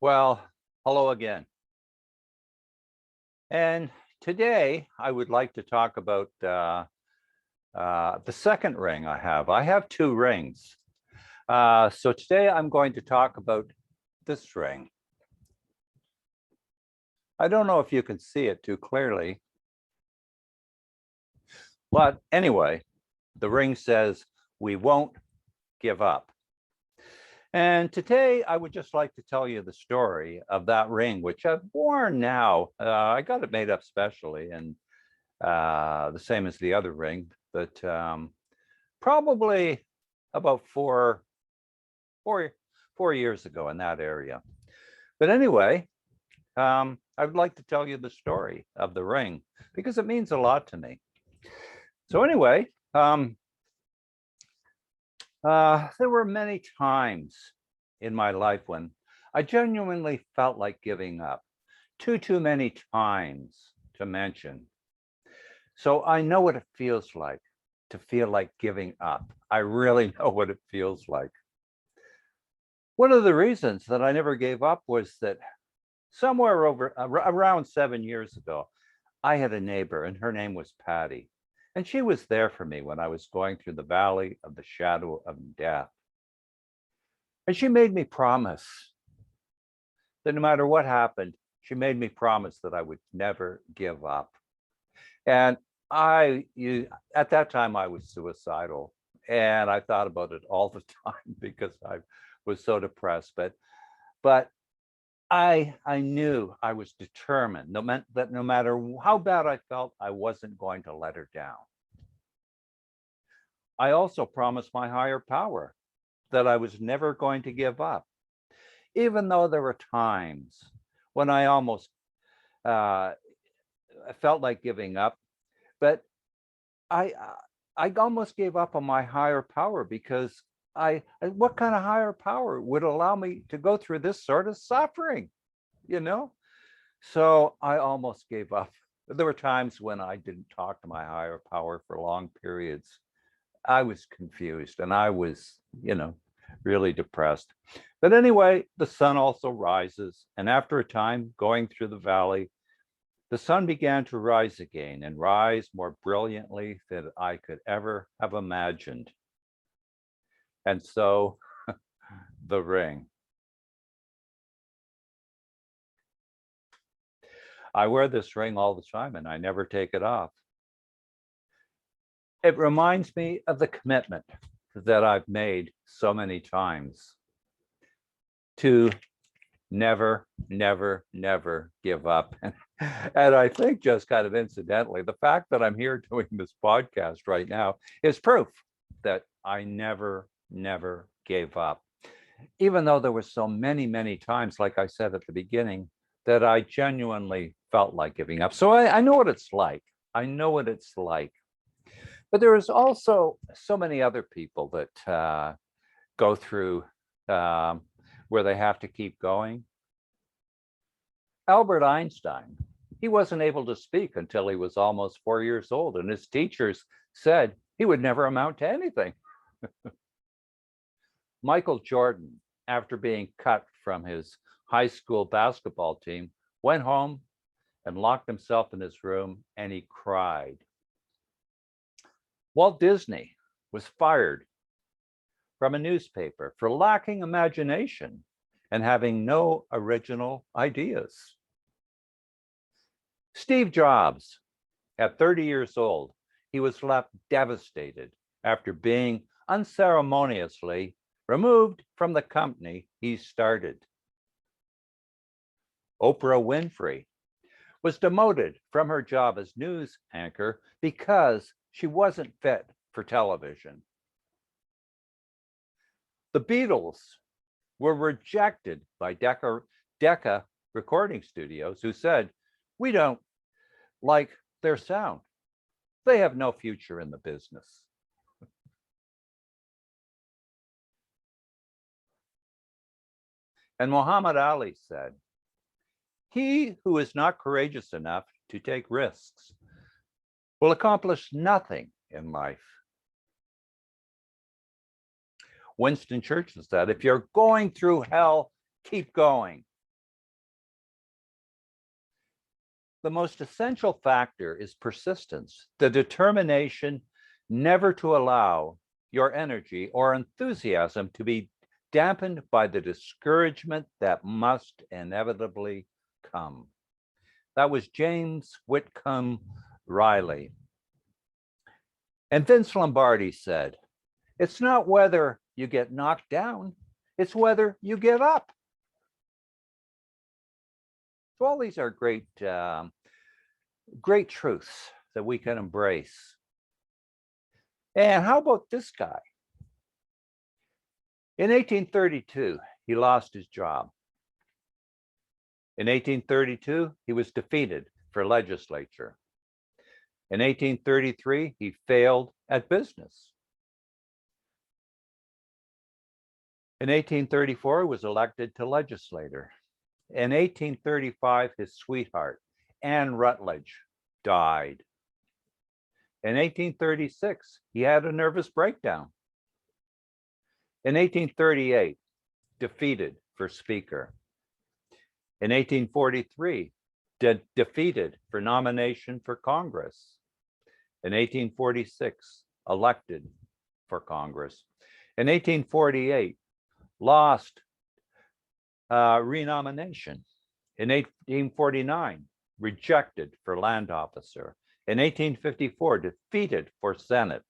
Well, hello again. And today I would like to talk about the second ring I have. I have two rings. So today I'm going to talk about this ring. I don't know if you can see it too clearly. But anyway, the ring says, "We won't give up." And today I would just like to tell you the story of that ring, which I've worn now. I got it made up specially, and the same as the other ring, but probably about four years ago in that area. But anyway, I would like to tell you the story of the ring because it means a lot to me. So anyway, there were many times in my life when I genuinely felt like giving up. Too many times to mention. So I know what it feels like to feel like giving up. I really know what it feels like. One of the reasons that I never gave up was that somewhere around 7 years ago, I had a neighbor and her name was Patty. And she was there for me when I was going through the valley of the shadow of death. And she made me promise that no matter what happened, she made me promise that I would never give up. And at that time I was suicidal, and I thought about it all the time because I was so depressed. But I knew I was determined, that no matter how bad I felt, I wasn't going to let her down. I also promised my higher power that I was never going to give up, even though there were times when I almost felt like giving up. But I almost gave up on my higher power because what kind of higher power would allow me to go through this sort of suffering, you know? So I almost gave up. There were times when I didn't talk to my higher power for long periods. I was confused and I was, really depressed. But anyway, the sun also rises. And after a time going through the valley, the sun began to rise again and rise more brilliantly than I could ever have imagined. And so the ring. I wear this ring all the time and I never take it off. It reminds me of the commitment that I've made so many times to never, never, never give up. And I think, just kind of incidentally, the fact that I'm here doing this podcast right now is proof that I never, never gave up. Even though there were so many, many times, like I said at the beginning, that I genuinely felt like giving up. So I know what it's like. I know what it's like. But there is also so many other people that go through where they have to keep going. Albert Einstein, he wasn't able to speak until he was almost 4 years old, and his teachers said he would never amount to anything. Michael Jordan, after being cut from his high school basketball team, went home and locked himself in his room and he cried. Walt Disney was fired from a newspaper for lacking imagination and having no original ideas. Steve Jobs, at 30 years old, he was left devastated after being unceremoniously removed from the company he started. Oprah Winfrey was demoted from her job as news anchor because she wasn't fit for television. The Beatles were rejected by Decca recording studios, who said, "We don't like their sound. They have no future in the business." And Muhammad Ali said, "He who is not courageous enough to take risks will accomplish nothing in life." Winston Churchill said, "If you're going through hell, keep going. the most essential factor is persistence, the determination never to allow your energy or enthusiasm to be dampened by the discouragement that must inevitably come. That was James Whitcomb Riley. And Vince Lombardi said, it's not whether you get knocked down, it's whether you get up. So all these are great, great truths that we can embrace. And how about this guy? In 1832, he lost his job. In 1832, he was defeated for legislature. In 1833, he failed at business. In 1834, he was elected to legislature. In 1835, his sweetheart, Anne Rutledge, died. In 1836, he had a nervous breakdown. In 1838, defeated for Speaker. In 1843, defeated for nomination for Congress. In 1846, elected for Congress. In 1848, lost renomination. In 1849, rejected for land officer. In 1854, defeated for Senate.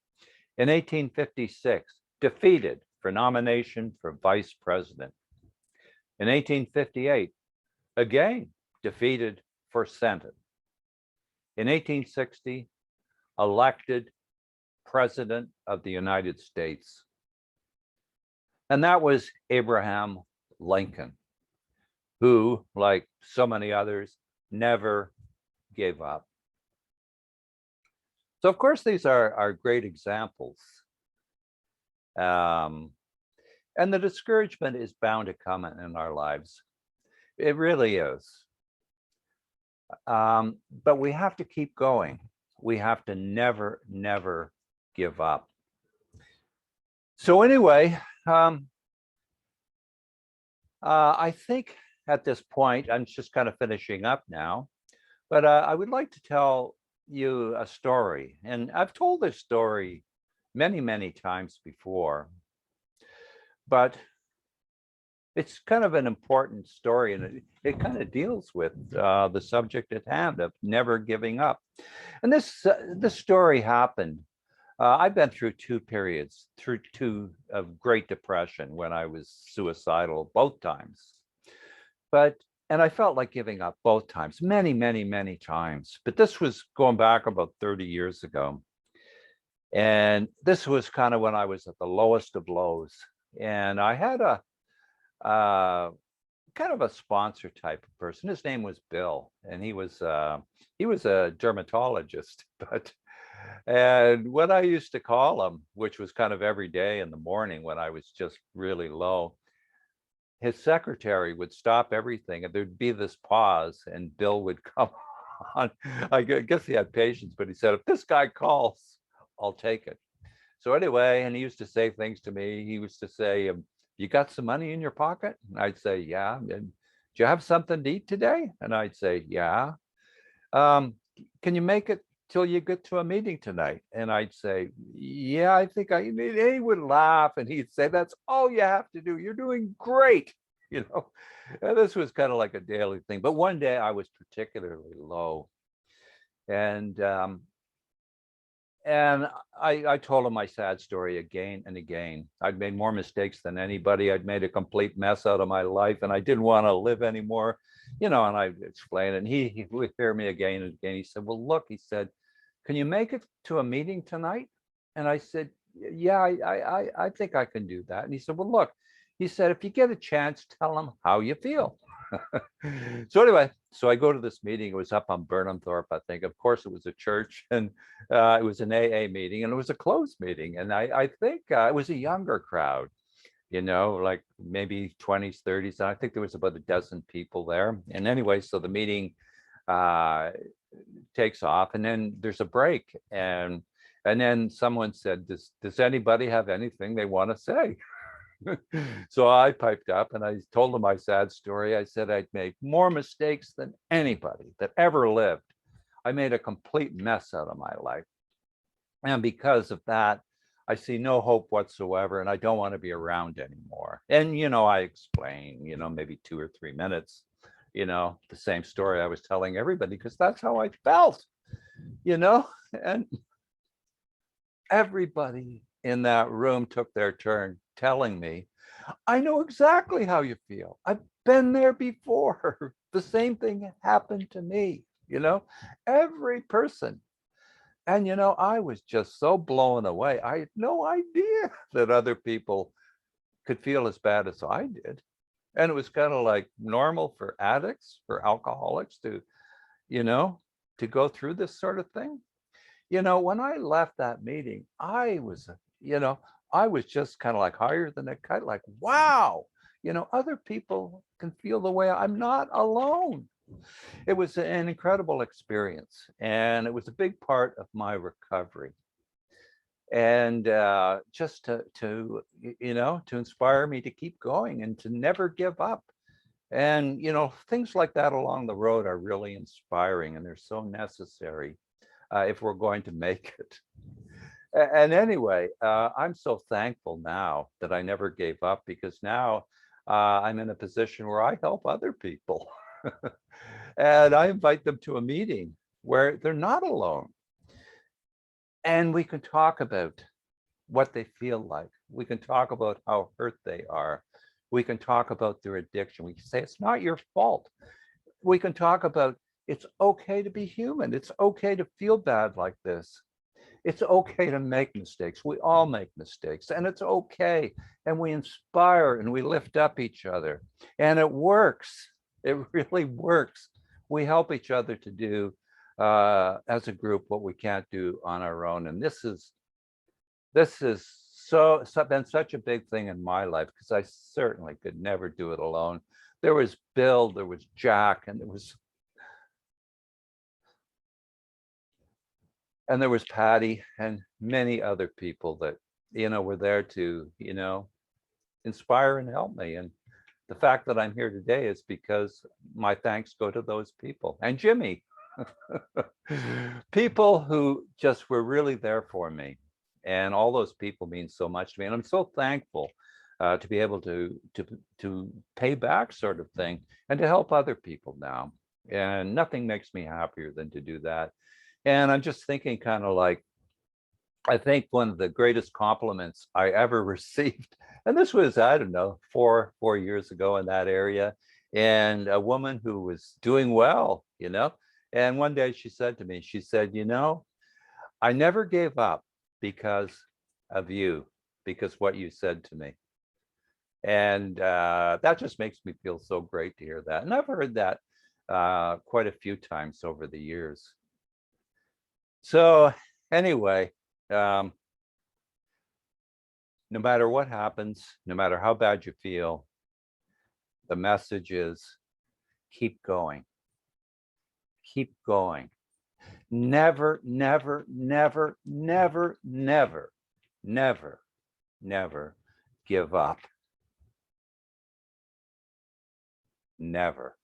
In 1856, defeated for nomination for vice president. In 1858, again, defeated for Senate. In 1860, elected President of the United States. And that was Abraham Lincoln, who, like so many others, never gave up. So, of course, these are great examples. And the discouragement is bound to come in our lives. It really is. But we have to keep going. We have to never, never give up. So anyway, I think at this point, I'm just kind of finishing up now, but I would like to tell you a story. And I've told this story many, many times before, but it's kind of an important story, and it kind of deals with the subject at hand of never giving up. And this story happened. I've been through two periods, through two of Great Depression when I was suicidal both times. And I felt like giving up both times, many, many, many times. But this was going back about 30 years ago. And this was kind of when I was at the lowest of lows. And I had a kind of a sponsor type of person. His name was Bill, and he was a dermatologist. And what I used to call him, which was kind of every day in the morning when I was just really low, his secretary would stop everything, and there'd be this pause, and Bill would come on. I guess he had patience, but he said, if this guy calls, I'll take it. So anyway, and he used to say things to me. He used to say, you got some money in your pocket? And I'd say, yeah. And do you have something to eat today? And I'd say, yeah. Can you make it till you get to a meeting tonight? And I'd say, yeah, I think and he would laugh, and he'd say, that's all you have to do. You're doing great. And this was kind of like a daily thing. But one day I was particularly low. And I told him my sad story again and again. I'd made more mistakes than anybody. I'd made a complete mess out of my life, and I didn't want to live anymore. And I explained, and he would hear me again and again. He said, well, look, he said, can you make it to a meeting tonight? And I said, yeah, I think I can do that. And he said, well, look, he said, if you get a chance, tell them how you feel. So anyway, so I go to this meeting. It was up on Burnhamthorpe, I think. Of course, it was a church, and it was an AA meeting, and it was a closed meeting. And I think it was a younger crowd, like maybe 20s, 30s. And I think there was about a dozen people there. And anyway, so the meeting takes off, and then there's a break. And then someone said, does anybody have anything they want to say? So I piped up and I told him my sad story. I said I'd made more mistakes than anybody that ever lived. I made a complete mess out of my life. And because of that, I see no hope whatsoever and I don't want to be around anymore. And, I explain, maybe 2 or 3 minutes, the same story I was telling everybody because that's how I felt, and everybody in that room took their turn telling me, I know exactly how you feel. I've been there before. The same thing happened to me, every person. And, I was just so blown away. I had no idea that other people could feel as bad as I did. And it was kind of like normal for addicts, for alcoholics you know, to go through this sort of thing. When I left that meeting, I was just kind of like higher than a kite, like, wow, other people can feel the way I'm not alone. It was an incredible experience, and it was a big part of my recovery. And just to inspire me to keep going and to never give up. And things like that along the road are really inspiring, and they're so necessary if we're going to make it. And anyway, I'm so thankful now that I never gave up, because now I'm in a position where I help other people. And I invite them to a meeting where they're not alone. And we can talk about what they feel like. We can talk about how hurt they are. We can talk about their addiction. We can say, it's not your fault. We can talk about, it's okay to be human. It's okay to feel bad like this. It's okay to make mistakes. We all make mistakes, and it's okay. And we inspire and we lift up each other. And it works. It really works. We help each other to do as a group what we can't do on our own. And this is been such a big thing in my life, because I certainly could never do it alone. There was Bill, there was Jack, and there was Patty, and many other people that were there to inspire and help me. And the fact that I'm here today is because my thanks go to those people, and Jimmy. People who just were really there for me. And all those people mean so much to me. And I'm so thankful to be able to pay back, sort of thing, and to help other people now. And nothing makes me happier than to do that. And I'm just thinking kind of like, I think one of the greatest compliments I ever received, and this was, I don't know, four years ago in that area, and a woman who was doing well, and one day she said to me, she said, I never gave up because of you, because what you said to me. And that just makes me feel so great to hear that. And I've heard that quite a few times over the years. So anyway, no matter what happens, no matter how bad you feel, the message is keep going. Keep going. Never, never, never, never, never, never, never give up. Never.